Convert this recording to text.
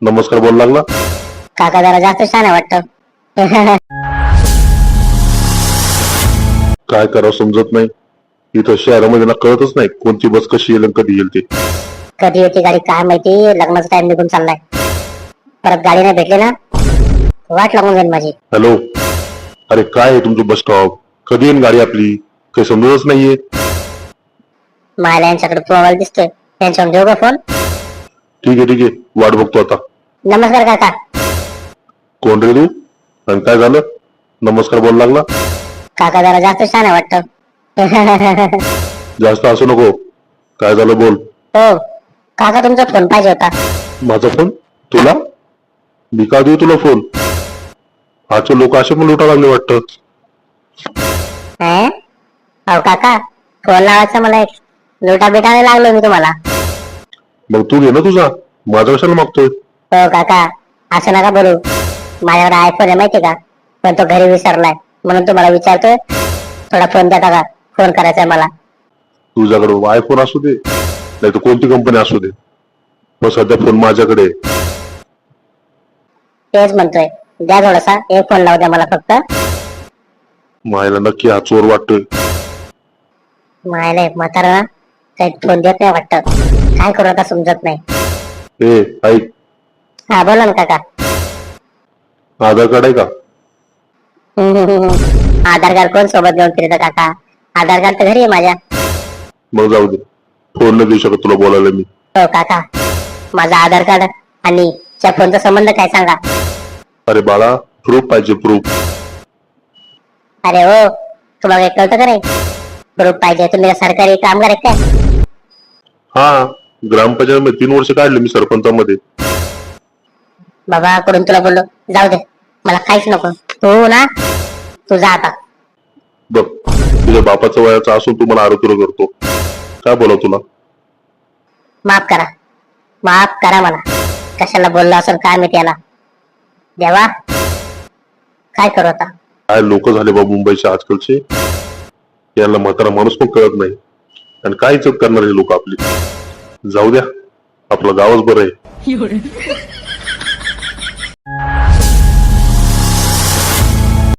नमस्कार बोल लागला. काका जरा जास्त छान आहे वाटतं. काय करावं समजत नाही. इथं शहरामध्ये ना कळतच नाही कोणती बस कशी येईल आणि कधी येईल ते. कधी येते गाडी काय माहिती, लग्नाचा टाइम निघून चाललाय. परत गाडी नाही भेटली ना वाट लागून जाईल माझी. हॅलो, अरे काय आहे तुमचं बस स्टॉप? कधी येईल गाडी आपली? काही समजतच नाहीये. मायला यांच्याकडे मोबाईल दिसतोय, त्यांच्यावर देऊ का फोन? ठीक आहे वाट बघतो आता. नमस्कार काका. कोण रे तू आणि काय झालं? नमस्कार बोल लागला. काका जरा जास्त छान आहे वाटतं. जास्त असू नको. काय झालं बोल. हो काका, तुमचा फोन पाहिजे होता. माझा फोन तुला? मी का देऊ तुला फोन? आजचे लोक असे पण लुटा लागले वाटतं. अहो काका, फोन लावायचा मला एक लोटा बिटाने लागलो मी तुम्हाला. मग तू घे ना तुझा, माझा कशाला मागतोय? हो काका, असं नका बोलू. माझ्याकडे आयफोन आहे माहिती का, पण तो घरी विसरलाय, म्हणून तुम्हाला विचारतोय. थोडा फोन देता का? फोन करायचा आहे मला. तुझ्याकडे आयफोन असू दे नाही तर कोणती कंपनी असू दे, पण सध्या फोन माझ्याकडे आहे. तेच म्हणतोय, द्या थोडासा, एक फोन लावू द्या मला फक्त. मायला नक्की हा चोर वाटतोय. मायला म्हातारा काही फोन देत नाही वाटतं. काय करू आता समजत नाही. ए ऐक, हा बोला ना काका. आधार कार्ड आहे का? आधार कार्ड कोण सोबत घेऊन फिरतं काका? आधार कार्ड तर घरी आहे माझ्या. मग जाऊ दे, फोन नाही देऊ शकत तुला बोलायला मी. हो काका, माझा आधार कार्ड आणि त्या फोनचा संबंध काय सांगा? अरे बाळा, प्रूफ पाहिजे प्रूफ. अरे हो, तुम्हाला एक कळतं का नाही? प्रूफ पाहिजे. तुम्ही का सरकारी कामगार आहे काय? हा, ग्रामपंचायत मध्ये 3 वर्ष काढले मी सरपंचामध्ये. बाबा कडून तुला बोललो, जाऊ दे, मला काहीच नको. तू ना, तू जा आता. बघ, तुझ्या बापाचं वयाचं असून तू मला आरोग्य करतो. काय बोला तुला? माफ करा, माफ करा मला. कशाला बोललो असेल काय माहिती याला. देवा, काय करू आता? काय लोक झाले बाबा मुंबईचे आजकालचे. यांना म्हातारा माणूस पण कळत नाही, आणि काय इज्जत करणार हे लोक आपली. जाऊ द्या, आपलं गावच बरं आहे.